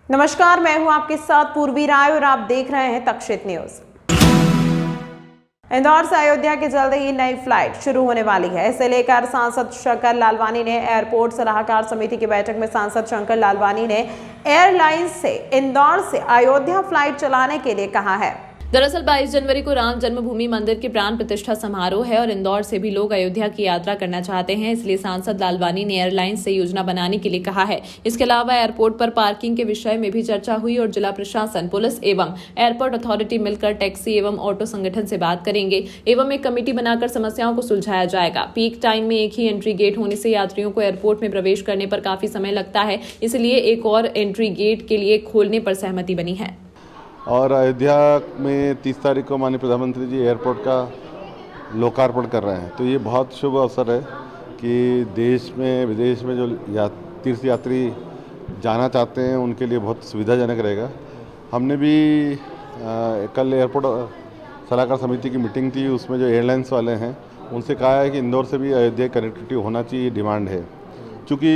नमस्कार, मैं हूं आपके साथ पूर्वी राय और आप देख रहे हैं तक्षित न्यूज। इंदौर से अयोध्या की जल्द ही नई फ्लाइट शुरू होने वाली है। इसे लेकर सांसद शंकर लालवानी ने एयरपोर्ट सलाहकार समिति की बैठक में सांसद शंकर लालवानी ने एयरलाइंस से इंदौर से अयोध्या फ्लाइट चलाने के लिए कहा है। दरअसल 22 जनवरी को राम जन्मभूमि मंदिर की प्राण प्रतिष्ठा समारोह है और इंदौर से भी लोग अयोध्या की यात्रा करना चाहते हैं, इसलिए सांसद लालवानी ने एयरलाइंस से योजना बनाने के लिए कहा है। इसके अलावा एयरपोर्ट पर पार्किंग के विषय में भी चर्चा हुई और जिला प्रशासन, पुलिस एवं एयरपोर्ट अथॉरिटी मिलकर टैक्सी एवं ऑटो संगठन से बात करेंगे एवं एक कमेटी बनाकर समस्याओं को सुलझाया जाएगा। पीक टाइम में एक ही एंट्री गेट होने से यात्रियों को एयरपोर्ट में प्रवेश करने पर काफी समय लगता है, इसलिए एक और एंट्री गेट के लिए खोलने पर सहमति बनी है। और अयोध्या में 30 तारीख को माननीय प्रधानमंत्री जी एयरपोर्ट का लोकार्पण कर रहे हैं, तो ये बहुत शुभ अवसर है कि देश में विदेश में जो तीर्थ यात्री जाना चाहते हैं उनके लिए बहुत सुविधाजनक रहेगा। हमने भी कल एयरपोर्ट सलाहकार समिति की मीटिंग थी, उसमें जो एयरलाइंस वाले हैं उनसे कहा है कि इंदौर से भी अयोध्या कनेक्टिविटी होना चाहिए, डिमांड है। चूँकि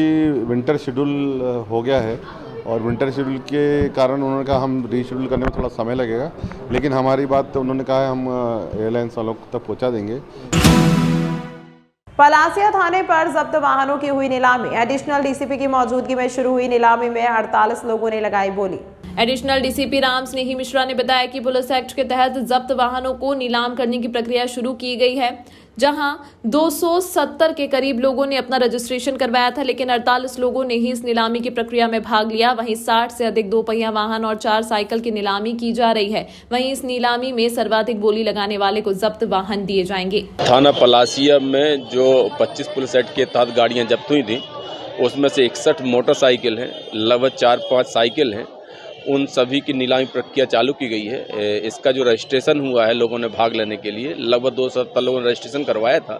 विंटर शेड्यूल हो गया है और विंटर शेड्यूल के कारण उन्होंने कहा हम रीशेड्यूल करने में थोड़ा समय लगेगा, लेकिन हमारी बात तो उन्होंने कहा है हम एयरलाइंस वालों तक पहुंचा देंगे। पलासिया थाने पर जब्त वाहनों की हुई नीलामी। एडिशनल डीसीपी की मौजूदगी में शुरू हुई नीलामी में 48 लोगों ने लगाई बोली। एडिशनल डीसीपी राम स्नेही मिश्रा ने बताया कि पुलिस एक्ट के तहत जब्त वाहनों को नीलाम करने की प्रक्रिया शुरू की गई है, जहां 270 के करीब लोगों ने अपना रजिस्ट्रेशन करवाया था, लेकिन 48 लोगों ने ही इस नीलामी की प्रक्रिया में भाग लिया। वहीं 60 से अधिक 2 पहिया वाहन और 4 साइकिल की नीलामी की जा रही है। वहीं इस नीलामी में सर्वाधिक बोली लगाने वाले को जब्त वाहन दिए जाएंगे। थाना पलासिया में जो 25 पुलिस एक्ट के तहत गाड़ियां जब्त हुई थी, उसमें से 61 मोटरसाइकिल हैं, लगभग 4-5 साइकिल हैं। उन सभी की नीलामी प्रक्रिया चालू की गई है। इसका जो रजिस्ट्रेशन हुआ है लोगों ने भाग लेने के लिए, लगभग 270 लोगों ने रजिस्ट्रेशन करवाया था,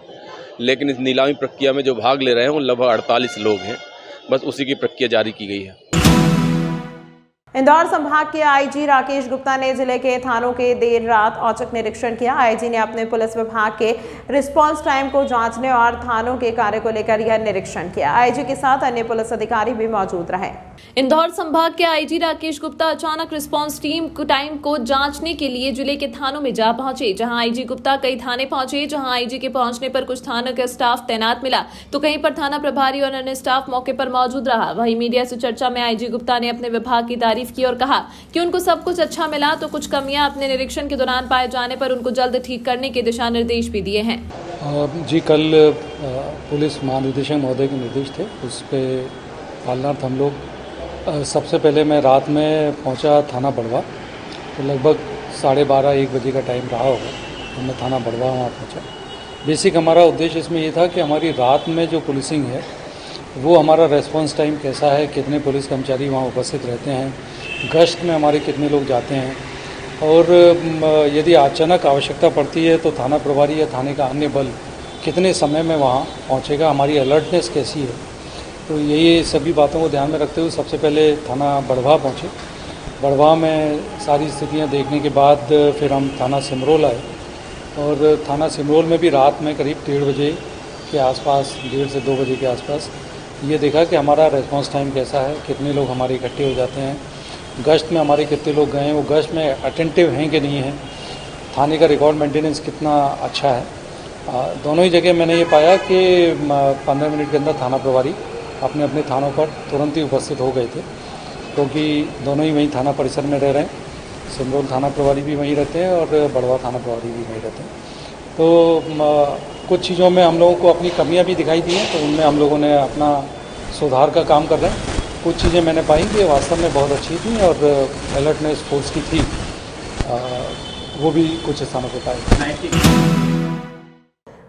लेकिन इस नीलामी प्रक्रिया में जो भाग ले रहे हैं वो लगभग 48 लोग हैं। बस उसी की प्रक्रिया जारी की गई है। इंदौर संभाग के आईजी राकेश गुप्ता ने जिले के थानों के देर रात औचक निरीक्षण किया। आईजी ने अपने पुलिस विभाग के रिस्पांस टाइम को जांचने और थानों के कार्य को लेकर यह निरीक्षण किया। आईजी के साथ अन्य पुलिस अधिकारी भी मौजूद रहे। इंदौर संभाग के आईजी राकेश गुप्ता अचानक रिस्पांस टीम टाइम को जांचने के लिए जिले के थानों में जा पहुंचे। जहां आईजी गुप्ता कई थाने पहुंचे, जहां आईजी के पहुंचने पर कुछ थानों का स्टाफ तैनात मिला, तो कहीं पर थाना प्रभारी और अन्य स्टाफ मौके पर मौजूद रहा। वहीं मीडिया से चर्चा में आईजी गुप्ता ने अपने विभाग की तारीफ की और कहा कि उनको सब कुछ अच्छा मिला, तो कुछ कमियां अपने निरीक्षण के दौरान पाए जाने पर उनको जल्द ठीक करने के दिशा निर्देश भी दिए हैं। जी, कल पुलिस महानिदेशक महोदय के निर्देश थे, उस पर पालनार्थ हम लोग सबसे पहले मैं रात में पहुंचा थाना बड़वा, तो लगभग 12:30-1 बजे का टाइम रहा होगा, तो मैं थाना बड़वा वहाँ पहुंचा। बेसिक हमारा उद्देश्य इसमें ये था कि हमारी रात में जो पुलिसिंग है वो हमारा रेस्पॉन्स टाइम कैसा है, कितने पुलिस कर्मचारी वहाँ उपस्थित रहते हैं, गश्त में हमारे कितने लोग जाते हैं, और यदि अचानक आवश्यकता पड़ती है तो थाना प्रभारी या थाने का अन्य बल कितने समय में वहाँ पहुँचेगा, हमारी अलर्टनेस कैसी है। तो यही सभी बातों को ध्यान में रखते हुए सबसे पहले थाना बड़वा पहुँचे। बड़वा में सारी स्थितियाँ देखने के बाद फिर हम थाना सिमरोल आए, और थाना सिमरोल में भी रात में करीब 1:30 बजे के आसपास, 1:30 से 2 बजे के आसपास ये देखा कि हमारा रेस्पॉन्स टाइम कैसा है, कितने लोग हमारे इकट्ठे हो जाते हैं, गश्त में हमारे कितने लोग गए हैं, वो गश्त में अटेंटिव हैं कि नहीं हैं, थाने का रिकॉर्ड मेंटेनेंस कितना अच्छा है। दोनों ही जगह मैंने ये पाया कि 15 मिनट के अंदर थाना प्रभारी अपने अपने थानों पर तुरंत ही उपस्थित हो गए थे, क्योंकि दोनों ही वहीं थाना परिसर में रह रहे हैं। सिमरोल थाना प्रभारी भी वहीं रहते हैं और बड़वा थाना प्रभारी भी वहीं रहते हैं। तो कुछ चीज़ों में हम लोगों को अपनी कमियां भी दिखाई दी हैं, तो उनमें हम लोगों ने अपना सुधार का काम कर रहे हैं। कुछ चीज़ें मैंने पाई कि वास्तव में बहुत अच्छी थी और अलर्टनेस फोर्स की थी, वो भी कुछ स्थानों पर पाई।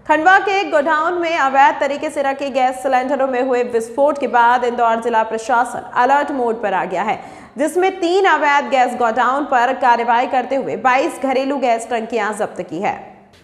खंडवा के गोडाउन में अवैध तरीके से रखे गैस सिलेंडरों में हुए विस्फोट के बाद इंदौर जिला प्रशासन अलर्ट मोड पर आ गया है, जिसमें 3 अवैध गैस गोडाउन पर कार्रवाई करते हुए 22 घरेलू गैस टंकियां जब्त की है।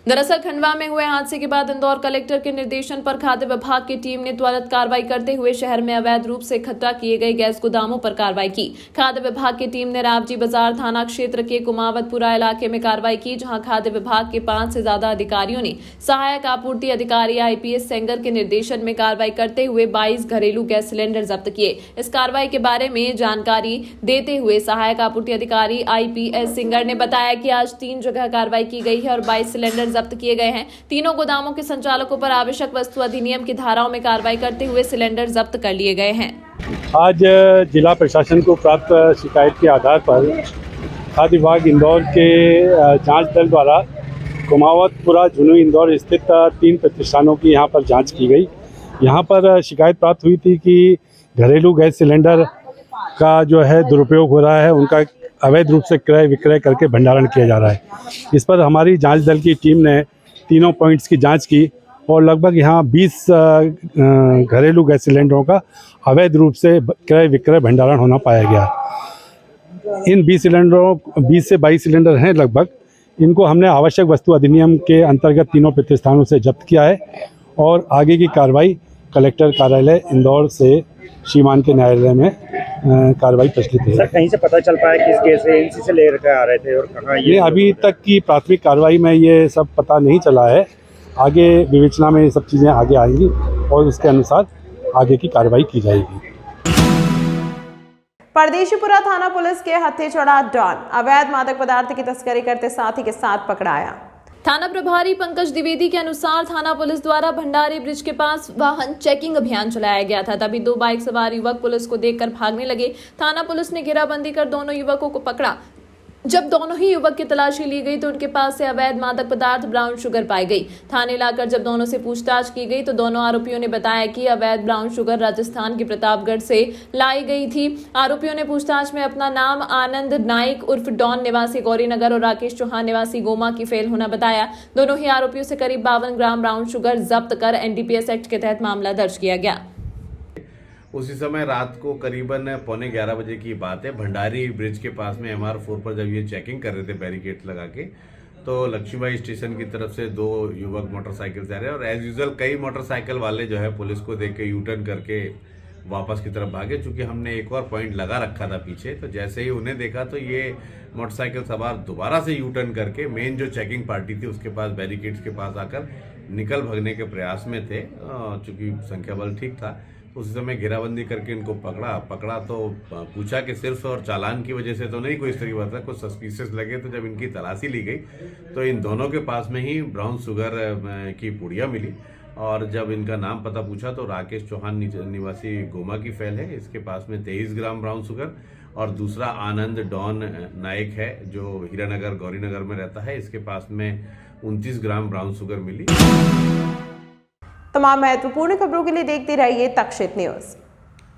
दरअसल खंडवा में हुए हादसे के बाद इंदौर कलेक्टर के निर्देशन पर खाद्य विभाग की टीम ने त्वरित कार्रवाई करते हुए शहर में अवैध रूप से इकट्ठा किए गए गैस गोदामों पर कार्रवाई की। खाद्य विभाग की टीम ने रावजी बाजार थाना क्षेत्र के कुमावतपुरा इलाके में कार्रवाई की, जहां खाद्य विभाग के 5 से ज्यादा अधिकारियों ने सहायक आपूर्ति अधिकारी IPS सेंगर के निर्देशन में कार्रवाई करते हुए 22 घरेलू गैस सिलेंडर जब्त किए। इस कार्रवाई के बारे में जानकारी देते हुए सहायक आपूर्ति अधिकारी IPS सेंगर ने बताया कि आज 3 जगह कार्रवाई की गई है और 22 सिलेंडर जब्त किए गए हैं। तीनों गोदामों के संचालकों पर आवश्यक वस्तु अधिनियम की धाराओं में कार्रवाई करते हुए सिलेंडर जब्त कर लिए गए हैं। आज जिला प्रशासन को प्राप्त शिकायत के आधार पर खाद्य विभाग इंदौर के जांच दल द्वारा कुमावतपुरा झुनू इंदौर स्थित 3 प्रतिष्ठानों की यहां पर जांच की गई। यहां पर शिकायत प्राप्त हुई थी कि घरेलू गैस सिलेंडर का जो है दुरुपयोग हो रहा है, उनका अवैध रूप से क्रय विक्रय करके भंडारण किया जा रहा है। इस पर हमारी जांच दल की टीम ने तीनों पॉइंट्स की जांच की और लगभग यहाँ 20 घरेलू गैस सिलेंडरों का अवैध रूप से क्रय विक्रय भंडारण होना पाया गया। इन 20 सिलेंडरों 20 से 22 सिलेंडर हैं लगभग, इनको हमने आवश्यक वस्तु अधिनियम के अंतर्गत तीनों प्रतिष्ठानों से जब्त किया है और आगे की कार्रवाई कलेक्टर कार्यालय इंदौर से सीमान के न्यायालय में कार्रवाई प्रचलित है। सर, कहीं से पता चल पाया किस गैस एजेंसी से लेकर आ रहे थे और कहाँ ये? अभी तक की प्राथमिक कार्रवाई में ये सब पता नहीं चला है। आगे विवेचना में ये सब चीज़ें आगे आएंगी और उसके अनुसार आगे की कार्रवाई की जाएगी। परदेशीपुरा थाना पुलिस के हत्थे चढ़ा डॉन अवैध मादक पदार्थ की तस्करी करते साथी के साथ पकड़ाया। थाना प्रभारी पंकज द्विवेदी के अनुसार थाना पुलिस द्वारा भंडारी ब्रिज के पास वाहन चेकिंग अभियान चलाया गया था, तभी 2 बाइक सवार युवक पुलिस को देखकर भागने लगे। थाना पुलिस ने घेराबंदी कर दोनों युवकों को पकड़ा। जब दोनों ही युवक की तलाशी ली गई तो उनके पास से अवैध मादक पदार्थ ब्राउन शुगर पाई गई। थाने लाकर जब दोनों से पूछताछ की गई तो दोनों आरोपियों ने बताया कि अवैध ब्राउन शुगर राजस्थान के प्रतापगढ़ से लाई गई थी। आरोपियों ने पूछताछ में अपना नाम आनंद नाइक उर्फ डॉन निवासी गौरीनगर और राकेश चौहान निवासी गोमा की फेल होना बताया। दोनों ही आरोपियों से करीब 52 ग्राम ब्राउन शुगर जब्त कर NDPS एक्ट के तहत मामला दर्ज किया गया। उसी समय रात को करीबन 11:15 बजे की बात है, भंडारी ब्रिज के पास में MR4 पर जब ये चेकिंग कर रहे थे बैरिकेड लगा के, तो लक्ष्मीबाई स्टेशन की तरफ से 2 युवक मोटरसाइकिल से आ रहे और एज यूजुअल कई मोटरसाइकिल वाले जो है पुलिस को देख के U-टर्न करके वापस की तरफ भागे। चूंकि हमने एक और पॉइंट लगा रखा था पीछे, तो जैसे ही उन्हें देखा तो ये मोटरसाइकिल सवार दोबारा से U-टर्न करके मेन जो चेकिंग पार्टी थी उसके पास बैरिकेड्स के पास आकर निकल भागने के प्रयास में थे। चूंकि संख्या बल ठीक था, उस समय घेराबंदी करके इनको पकड़ा तो पूछा कि सिर्फ और चालान की वजह से तो नहीं कोई इस तरह की बात है, कुछ सस्पिशियस लगे। तो जब इनकी तलाशी ली गई तो इन दोनों के पास में ही ब्राउन शुगर की पुड़िया मिली और जब इनका नाम पता पूछा तो राकेश चौहान निवासी गोमा की फैल है, इसके पास में 23 ग्राम ब्राउन शुगर और दूसरा आनंद डॉन नाइक है जो हीरानगर गौरीनगर में रहता है, इसके पास में 29 ग्राम ब्राउन शुगर मिली। तमाम महत्वपूर्ण खबरों के लिए देखते रहिए तक्षशित न्यूज।